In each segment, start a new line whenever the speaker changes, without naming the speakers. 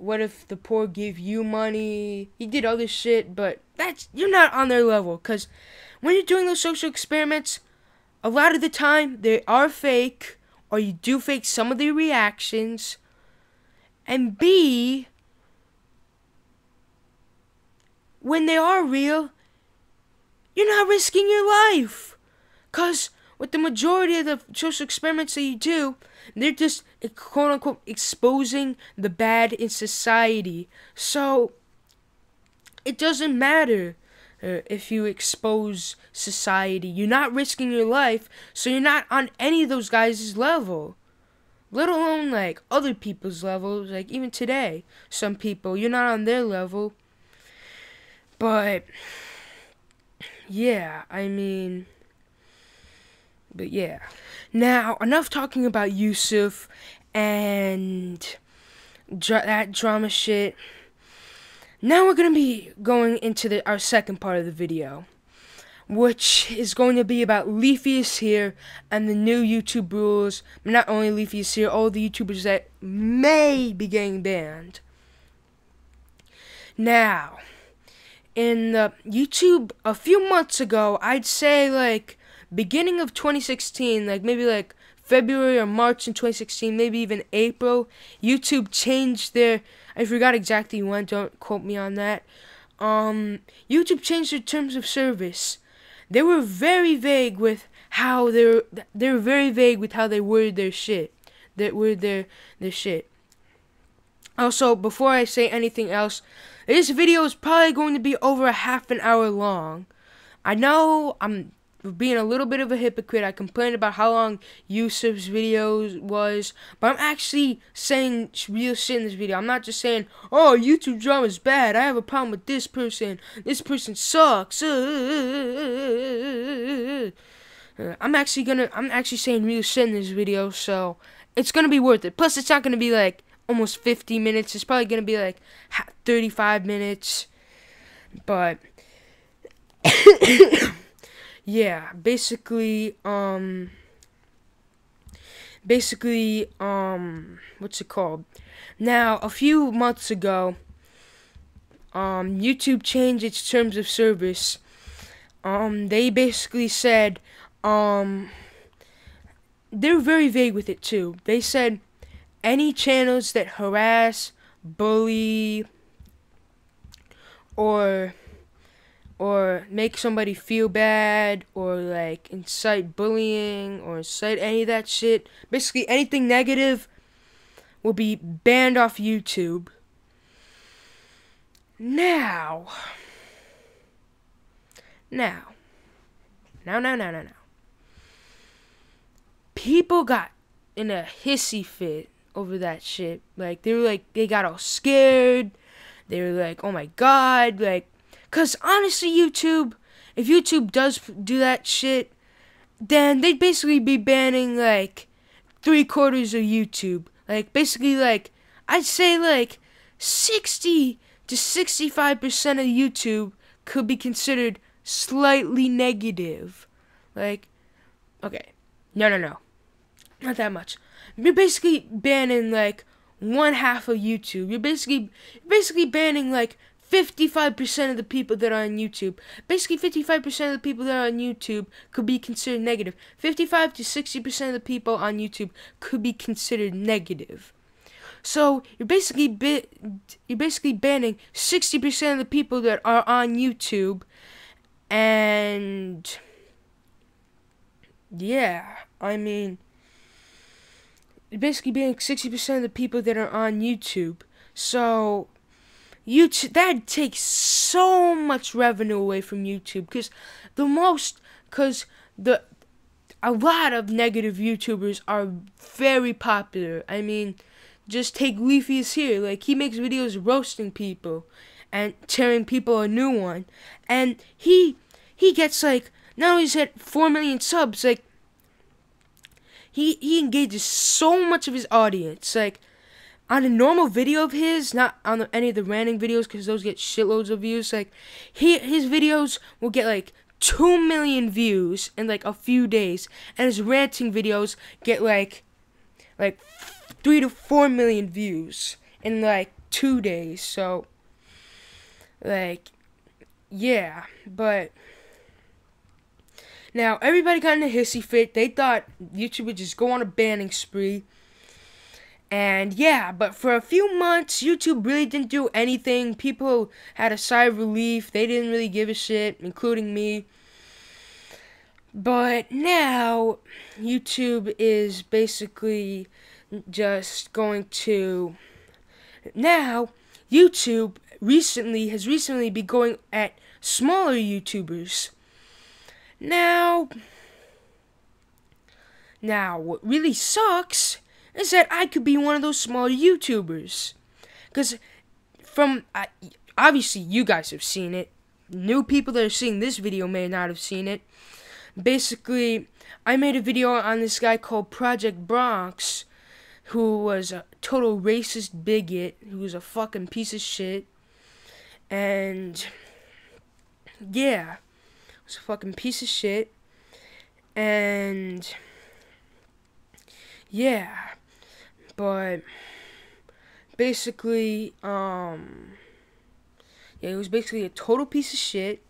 what if the poor give you money? He did other shit, but you're not on their level. Because when you're doing those social experiments, a lot of the time they are fake, or you do fake some of the reactions. And B, when they are real, you're not risking your life. Because with the majority of the social experiments that you do, they're just, quote-unquote, exposing the bad in society. So, it doesn't matter if you expose society. You're not risking your life, so you're not on any of those guys' level. Let alone, like, other people's levels. Like, even today, some people, you're not on their level. But, yeah, I mean... But yeah. Now, enough talking about Yusuf and that drama shit. Now we're going to be going into our second part of the video, which is going to be about Leafyishere and the new YouTube rules. But not only Leafyishere, all the YouTubers that may be getting banned. Now, in YouTube a few months ago, I'd say like beginning of 2016, like maybe like February or March in 2016, maybe even April, YouTube changed their, I forgot exactly when, don't quote me on that. YouTube changed their terms of service. They were very vague with how they were very vague with how they worded their shit. Their shit. Also, before I say anything else, this video is probably going to be over a half an hour long. I know I'm being a little bit of a hypocrite. I complained about how long Yusuf's videos was, but I'm actually saying real shit in this video. I'm not just saying, oh, YouTube drama is bad, I have a problem with this person sucks. I'm actually saying real shit in this video, so it's gonna be worth it. Plus, it's not gonna be like almost 50 minutes. It's probably gonna be like 35 minutes, but yeah, basically, what's it called? Now, a few months ago, YouTube changed its terms of service. They basically said, they're very vague with it too. They said, any channels that harass, bully, or make somebody feel bad, or like incite bullying, or incite any of that shit, basically anything negative, will be banned off YouTube. Now, people got in a hissy fit over that shit. Like, they got all scared. They were like, oh my god, like, cause honestly, YouTube, if YouTube does do that shit, then they'd basically be banning like 3/4 of YouTube. Like, basically, like, I'd say like 60 to 65% of YouTube could be considered slightly negative. Like, okay, no, not that much. You're basically banning like 1/2 of YouTube. You're basically banning like 55% of the people that are on YouTube. Basically, 55% of the people that are on YouTube could be considered negative. 55 to 60% of the people on YouTube could be considered negative. So you're basically banning 60% of the people that are on YouTube, and yeah, I mean, you're basically banning 60% of the people that are on YouTube. So YouTube, that takes so much revenue away from YouTube, because a lot of negative YouTubers are very popular. I mean, just take Leafyishere. Like, he makes videos roasting people and tearing people a new one, and he gets like, now he's at 4 million subs. Like, he engages so much of his audience. Like, on a normal video of his, not on any of the ranting videos, because those get shitloads of views, like, his videos will get like 2 million views in like a few days, and his ranting videos get like 3 to 4 million views in like 2 days. So, like, yeah. But now everybody got in a hissy fit. They thought YouTube would just go on a banning spree. And yeah, but for a few months, YouTube really didn't do anything. People had a sigh of relief. They didn't really give a shit, including me. But now, YouTube is basically just going to... Now, YouTube has recently been going at smaller YouTubers. Now, what really sucks is that I could be one of those smaller YouTubers. Because obviously you guys have seen it. New people that are seeing this video may not have seen it. Basically, I made a video on this guy called Project Bronx, who was a total racist bigot, who was a fucking piece of shit. And yeah, he was a fucking piece of shit. And yeah, but basically, yeah, he was basically a total piece of shit.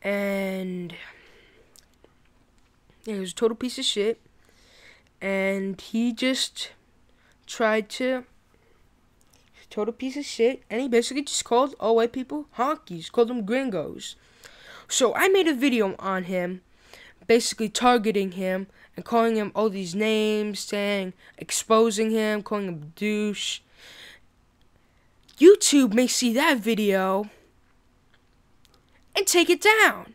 And yeah, he was a total piece of shit. And he just tried to... Total piece of shit. And he basically just called all white people honkies. Called them gringos. So I made a video on him, basically targeting him and calling him all these names, exposing him, calling him a douche. YouTube may see that video and take it down.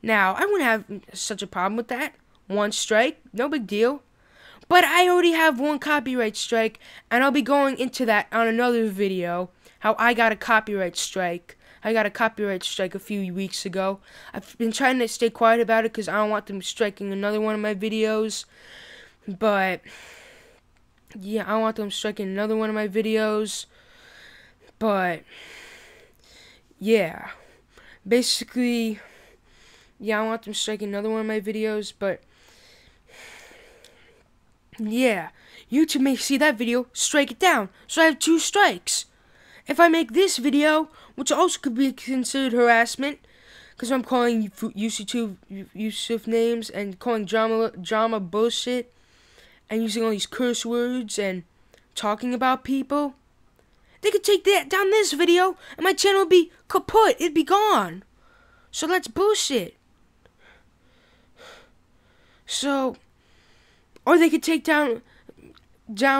Now, I wouldn't have such a problem with that. 1 strike, no big deal. But I already have 1 copyright strike, and I'll be going into that on another video, how I got a copyright strike. I got a copyright strike a few weeks ago. I've been trying to stay quiet about it because I don't want them striking another one of my videos. But, yeah, I don't want them striking another one of my videos. But, yeah. Basically, yeah, I want them striking another one of my videos, but yeah, YouTube may see that video, strike it down, so I have 2 strikes. If I make this video, which also could be considered harassment, because I'm calling Fouseytube Yusuf names and calling drama bullshit, and using all these curse words and talking about people, they could take down this video, and my channel would be kaput, it'd be gone. So that's bullshit. So, or they could take down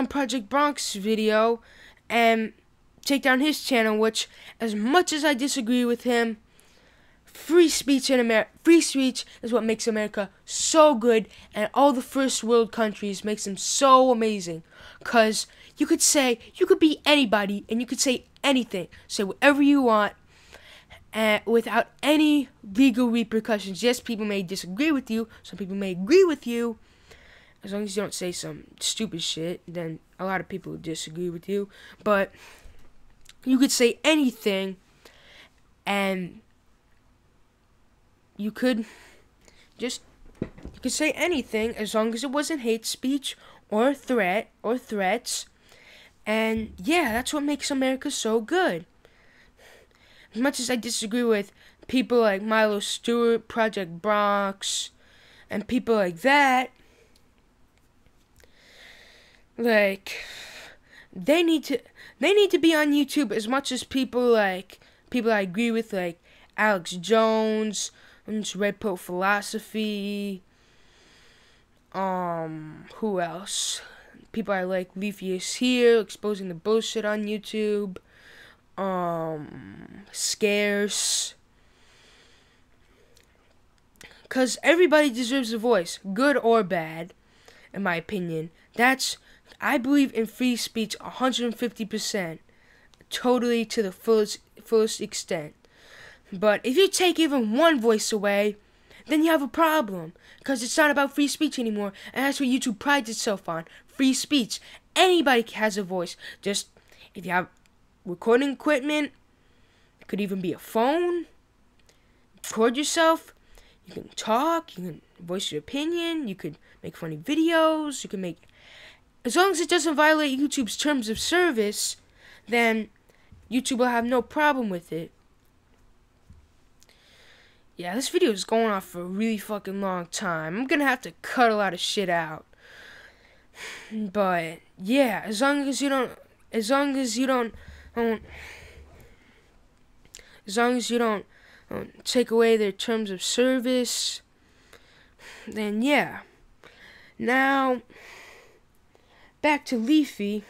Project Bronx video and take down his channel, which, as much as I disagree with him, free speech is what makes America so good, and all the first world countries makes them so amazing. Cause you could be anybody, and you could say anything, say whatever you want, without any legal repercussions. Yes, people may disagree with you, some people may agree with you. As long as you don't say some stupid shit, then a lot of people will disagree with you. But you could say anything, and you could say anything as long as it wasn't hate speech or threats. And yeah, that's what makes America so good. As much as I disagree with people like Milo Stewart, Project Bronx, and people like that, like, they need to be on YouTube as much as people I agree with, like Alex Jones, redpillphilosophy. Who else? People I like, Leafyishere, exposing the bullshit on YouTube. Scarce. Cause everybody deserves a voice, good or bad, in my opinion. I believe in free speech 150%, totally to the fullest extent. But if you take even 1 voice away, then you have a problem, because it's not about free speech anymore, and that's what YouTube prides itself on, free speech. Anybody has a voice. Just, if you have recording equipment, it could even be a phone, record yourself, you can talk, you can voice your opinion, you could make funny videos, you can make... As long as it doesn't violate YouTube's terms of service, then YouTube will have no problem with it. Yeah, this video is going on for a really fucking long time. I'm gonna have to cut a lot of shit out. But yeah, as long as you don't take away their terms of service, then yeah. Now, back to Leafy.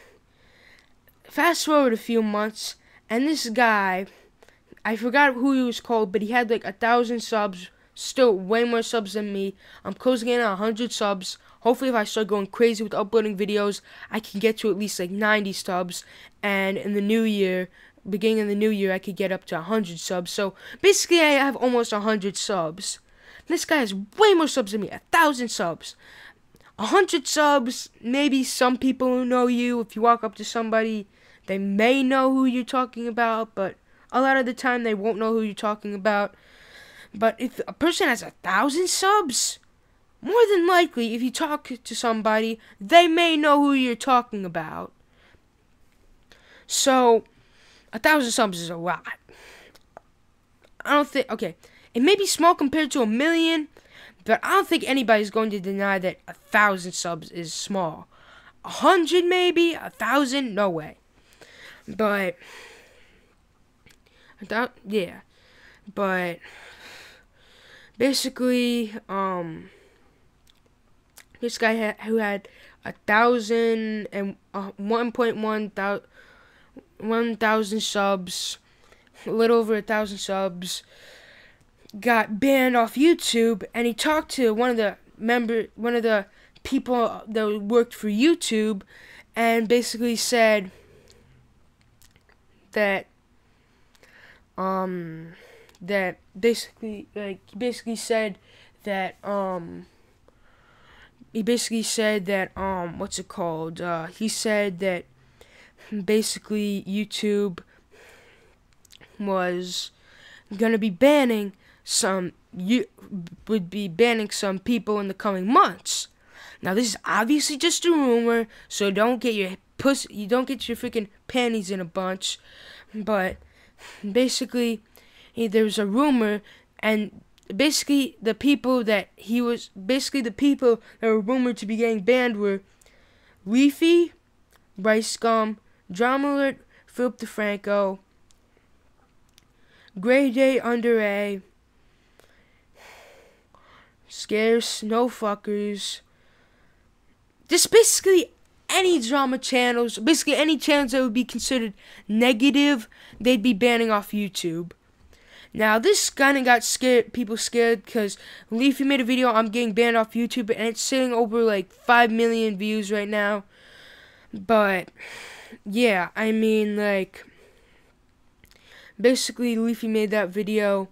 Fast forward a few months, and this guy, I forgot who he was called, but he had like 1,000 subs. Still way more subs than me. I'm closing in on 100 subs. Hopefully, if I start going crazy with uploading videos, I can get to at least like 90 subs. And in the new year, beginning of the new year, I could get up to 100 subs. So basically, I have almost 100 subs. This guy has way more subs than me. 1,000 subs. 100 subs. Maybe some people who know you, if you walk up to somebody, they may know who you're talking about, but a lot of the time they won't know who you're talking about. But if a person has 1,000 subs, more than likely, if you talk to somebody, they may know who you're talking about. So, 1,000 subs is a lot. I don't think, okay, it may be small compared to 1,000,000, but I don't think anybody's going to deny that 1,000 subs is small. 100 maybe, 1,000, no way. But, yeah, but basically, this guy who had 1,000 and 1,000 subs, a little over 1,000 subs, got banned off YouTube, and he talked to one of the people that worked for YouTube, and basically said that what's it called? He said that basically YouTube was gonna be banning some people in the coming months. Now this is obviously just a rumor, so don't get your freaking panties in a bunch. But basically, there was a rumor, and basically the people that were rumored to be getting banned were Leafy, Rice Scum, Drama Alert, Philip DeFranco, Grey Day Under A, Scarce, No Fuckers. Just basically any drama channels, basically any channels that would be considered negative, they'd be banning off YouTube. Now, this kind of got people scared, because Leafy made a video, I'm getting banned off YouTube, and it's sitting over like 5 million views right now. But, yeah, I mean, like, basically Leafy made that video,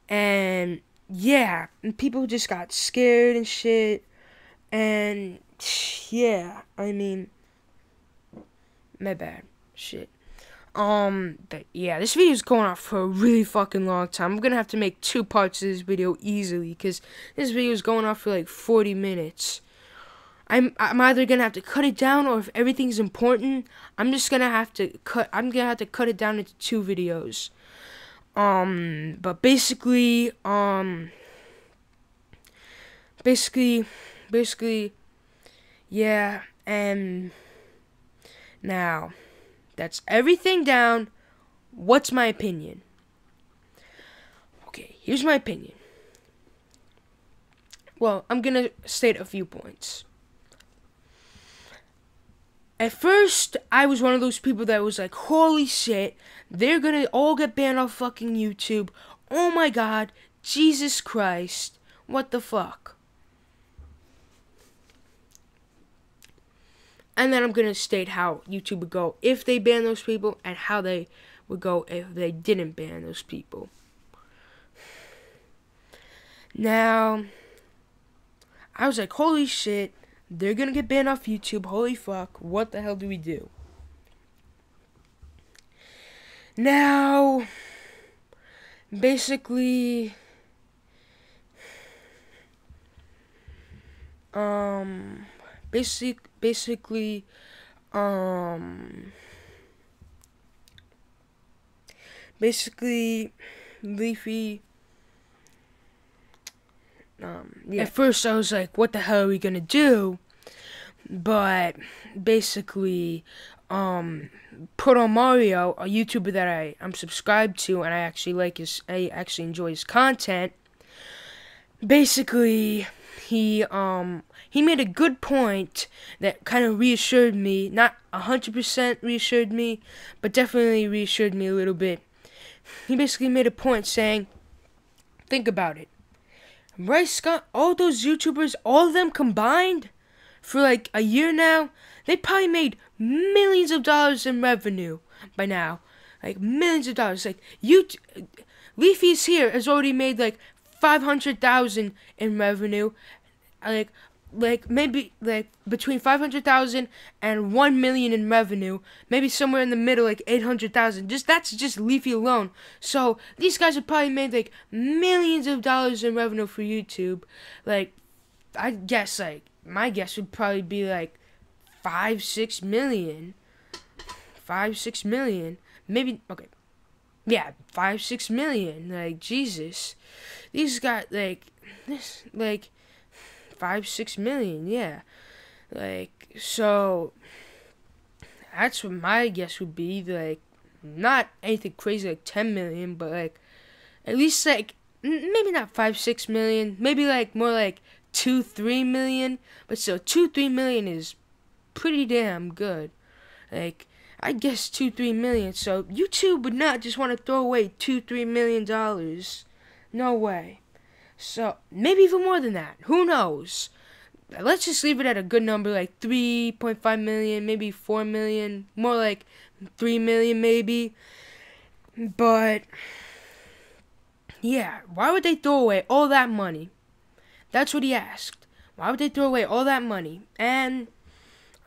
and yeah, and people just got scared and shit, and yeah, I mean, my bad, shit. But yeah, this video is going on for a really fucking long time. I'm gonna have to make 2 parts of this video easily, because this video is going on for like 40 minutes. I'm either gonna have to cut it down, or if everything's important, I'm gonna have to cut it down into 2 videos. But basically, yeah, and now, that's everything down. What's my opinion? Okay, here's my opinion. Well, I'm gonna state a few points. At first, I was one of those people that was like, holy shit, they're gonna all get banned off fucking YouTube. Oh my god, Jesus Christ, what the fuck? And then I'm gonna state how YouTube would go if they ban those people, and how they would go if they didn't ban those people. Now, I was like, holy shit, they're gonna get banned off YouTube. Holy fuck, what the hell do we do? Now, basically, basically, Leafy. Yeah. At first, I was like, "What the hell are we gonna do?" But basically, Proto Mario, a YouTuber that I'm subscribed to, and I actually enjoy his content. Basically, he made a good point that kind of reassured me, not 100% reassured me, but definitely reassured me a little bit. He basically made a point saying, think about it. Right, Scott? All those YouTubers, all of them combined, for like a year now, they probably made millions of dollars in revenue by now. Like, millions of dollars. Like, Leafyishere has already made like 500,000 in revenue. Like maybe like between 500,000 and 1 million in revenue, maybe somewhere in the middle, like 800,000. That's just Leafy alone. So these guys have probably made like millions of dollars in revenue for YouTube. Like, I guess like my guess would probably be like 5-6 million, 5-6 million, maybe. Okay, yeah, 5-6 million. Like, Jesus, these guys like this like. 5-6 million, yeah. Like, so that's what my guess would be. Like, not anything crazy like 10 million, but like at least like maybe not 5-6 million, maybe like more like 2-3 million. But still, 2-3 million is pretty damn good. Like, I guess 2-3 million. So YouTube would not just want to throw away $2-3 million. No way. So, maybe even more than that. Who knows? Let's just leave it at a good number, like 3.5 million, maybe 4 million. More like 3 million, maybe. But, yeah, why would they throw away all that money? That's what he asked. Why would they throw away all that money? And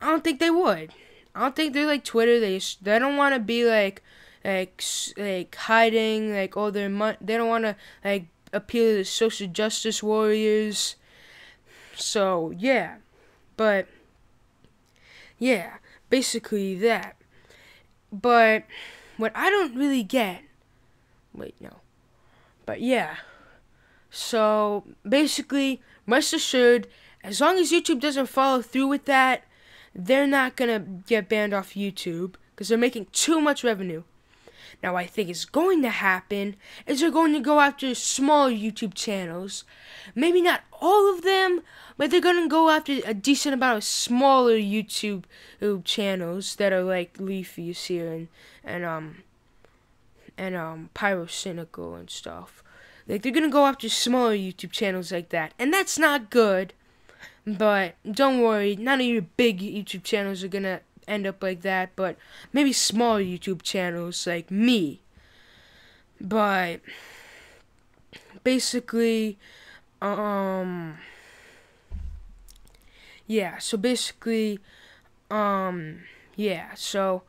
I don't think they would. I don't think they're like Twitter. They don't want to be like hiding like all their money. They don't want to like appeal to the social justice warriors. So yeah, but yeah, basically that. But what I don't really get, but yeah. So basically, rest assured, as long as YouTube doesn't follow through with that, they're not gonna get banned off YouTube because they're making too much revenue. Now, what I think is going to happen is they're going to go after small YouTube channels. Maybe not all of them, but they're going to go after a decent amount of smaller YouTube channels that are like Leafyishere and Pyrocynical and stuff. Like, they're going to go after smaller YouTube channels like that. And that's not good. But don't worry, none of your big YouTube channels are going to end up like that, but maybe small YouTube channels like me. But basically, yeah, so basically, yeah, so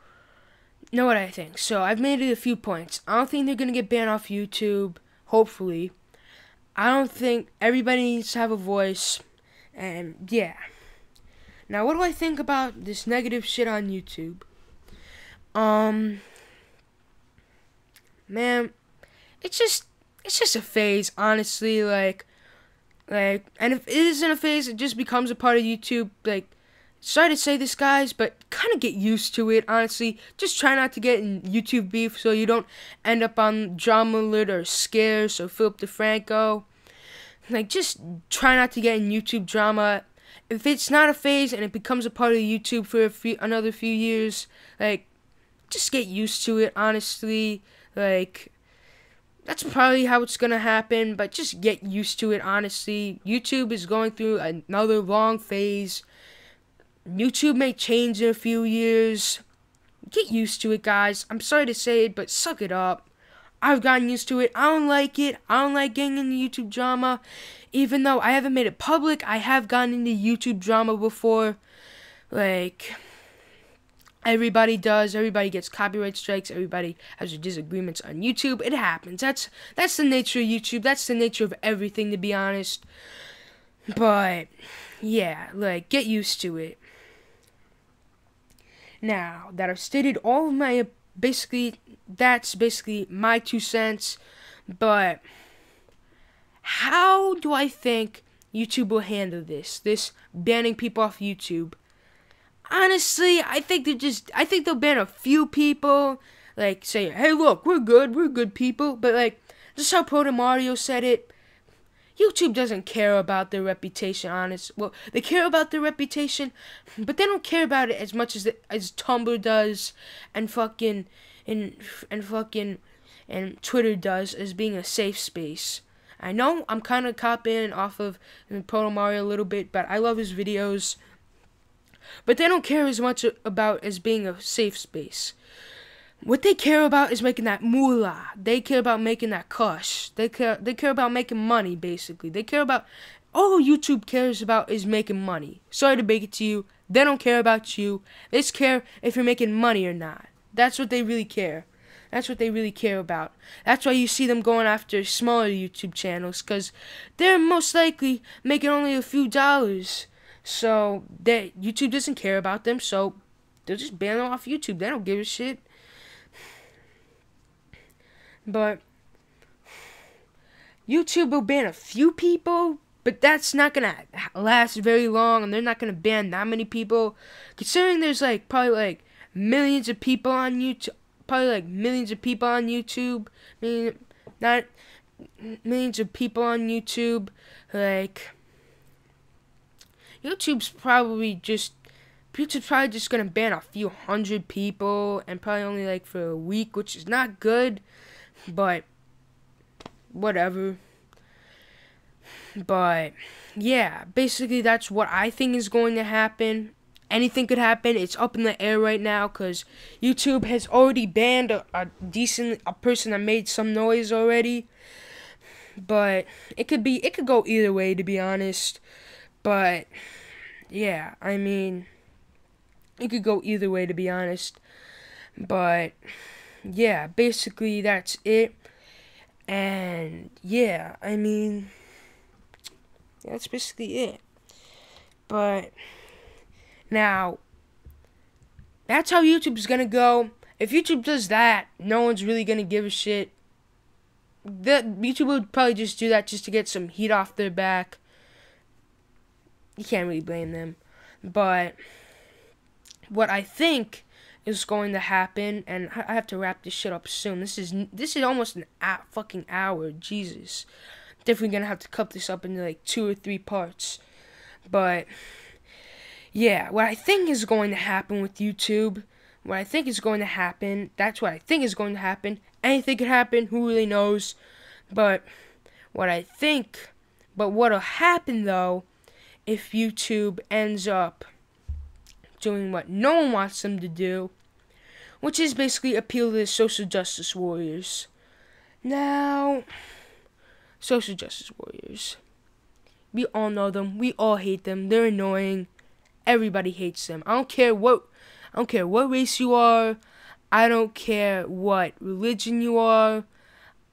you know what I think. So I've made it a few points. I don't think they're gonna get banned off YouTube, hopefully. I don't think everybody needs to have a voice, and yeah. Now, what do I think about this negative shit on YouTube? Man, it's just a phase, honestly. Like, and if it isn't a phase, it just becomes a part of YouTube. Like, sorry to say this, guys, but kind of get used to it, honestly. Just try not to get in YouTube beef so you don't end up on Drama Alert or Scarce or Philip DeFranco. Like, just try not to get in YouTube drama. If it's not a phase and it becomes a part of YouTube for another few years, like, just get used to it, honestly. Like, that's probably how it's gonna happen, but just get used to it, honestly. YouTube is going through another long phase. YouTube may change in a few years. Get used to it, guys. I'm sorry to say it, but suck it up. I've gotten used to it. I don't like it. I don't like getting into YouTube drama. Even though I haven't made it public, I have gotten into YouTube drama before. Like, everybody does. Everybody gets copyright strikes. Everybody has their disagreements on YouTube. It happens. That's the nature of YouTube. That's the nature of everything, to be honest. But, yeah, like, get used to it. Now that I've stated all of my basically, that's basically my 2 cents. But how do I think YouTube will handle this? This banning people off YouTube. Honestly, I think they'll ban a few people. Like, say, hey, look, we're good people. But, like, just how Proto Mario said it, YouTube doesn't care about their reputation, Well, they care about their reputation, but they don't care about it as much as Tumblr does, and fucking and Twitter does, as being a safe space. I know I'm kind of copying off of Proto Mario a little bit, but I love his videos. But they don't care as much about as being a safe space. What they care about is making that moolah. They care about making that kush. They care about making money, basically. They care about... All YouTube cares about is making money. Sorry to break it to you. They don't care about you. They just care if you're making money or not. That's what they really care. That's what they really care about. That's why you see them going after smaller YouTube channels, because they're most likely making only a few dollars. So, YouTube doesn't care about them, so they'll just ban them off YouTube. They don't give a shit. But YouTube will ban a few people, but that's not gonna last very long, and they're not gonna ban that many people, considering there's probably millions of people on YouTube. Not millions of people on YouTube. YouTube's probably just gonna ban a few hundred people, and probably only for a week, which is not good. But whatever. But yeah, basically that's what I think is going to happen. Anything could happen. It's up in the air right now, because YouTube has already banned a person that made some noise already. But it could go either way, to be honest. But yeah, I mean, it could go either way, to be honest. But yeah, basically that's it. And yeah, I mean, that's basically it. But now, that's how YouTube's gonna go. If YouTube does that, no one's really gonna give a shit. YouTube would probably just do that just to get some heat off their back. You can't really blame them. But what I think is going to happen, and I have to wrap this shit up soon. This is almost an fucking hour. Jesus, definitely gonna have to cut this up into 2 or 3 parts. But yeah, what I think is going to happen with YouTube, that's what I think is going to happen. Anything could happen. Who really knows? But what'll happen though, if YouTube ends up doing what no one wants them to do, which is basically appeal to the social justice warriors. Now, social justice warriors, we all know them. We all hate them. They're annoying. Everybody hates them. I don't care what race you are. I don't care what religion you are.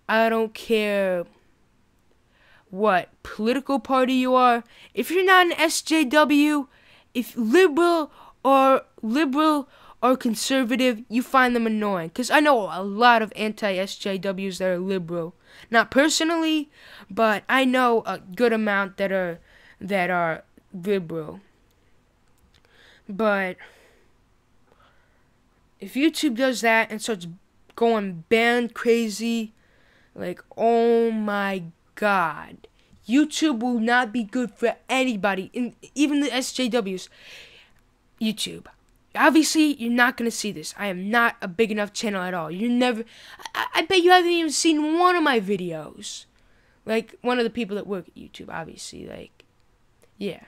I don't care what political party you are. If you're not an SJW, if liberal or conservative, you find them annoying. Because I know a lot of anti-SJWs that are liberal. Not personally, but I know a good amount that are liberal. But if YouTube does that and starts going ban crazy, oh my god, YouTube will not be good for anybody, even the SJWs. YouTube, obviously you're not gonna see this. I am not a big enough channel at all. I bet you haven't even seen one of my videos. One of the people that work at YouTube, obviously, yeah.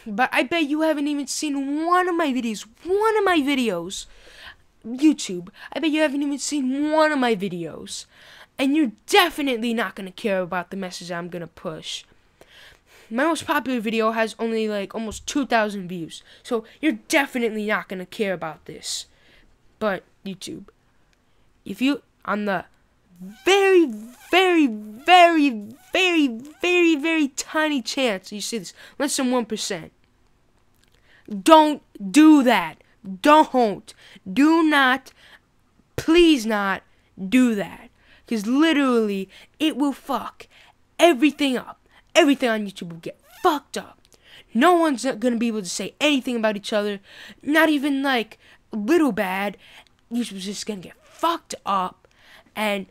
But I bet you haven't even seen one of my videos. YouTube, I bet you haven't even seen one of my videos. And you're definitely not going to care about the message I'm going to push. My most popular video has only almost 2,000 views. So you're definitely not going to care about this. But YouTube, if you, on the very, very, very, very, very, very tiny chance you see this, less than 1%, don't do that. Do not please not do that. Because literally, it will fuck everything up. Everything on YouTube will get fucked up. No one's gonna be able to say anything about each other. Not even like a little bad. YouTube's just gonna get fucked up. And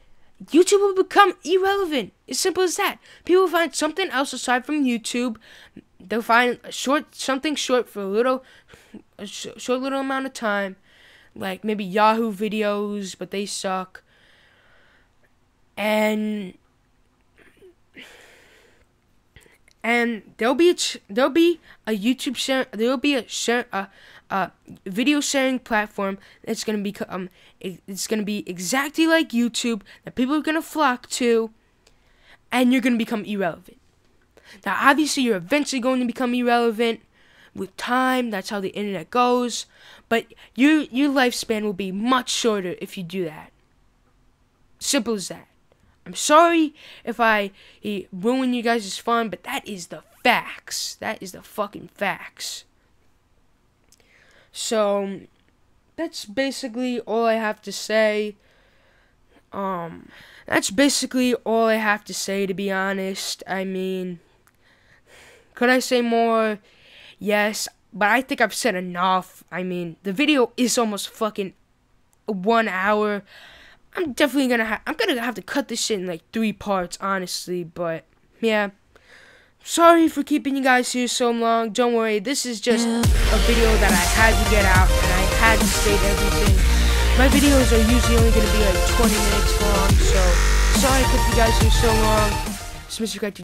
YouTube will become irrelevant. As simple as that. People will find something else aside from YouTube. They'll find something short for a short little amount of time. Like maybe Yahoo videos, but they suck. And there'll be a YouTube share. There'll be a video sharing platform that's gonna become. It's gonna be exactly like YouTube that people are gonna flock to, and you're gonna become irrelevant. Now, obviously, you're eventually going to become irrelevant with time. That's how the internet goes. But your lifespan will be much shorter if you do that. Simple as that. I'm sorry if I ruin you guys' fun, but that is the facts. That is the fucking facts. So, that's basically all I have to say. That's basically all I have to say, to be honest. I mean, could I say more? Yes, but I think I've said enough. I mean, the video is almost fucking 1 hour. I'm gonna have to cut this shit in like 3 parts, honestly. But yeah, sorry for keeping you guys here so long. Don't worry, this is just a video that I had to get out, and I had to state everything. My videos are usually only gonna be like 20 minutes long, so sorry I kept you guys here so long. Subscribe to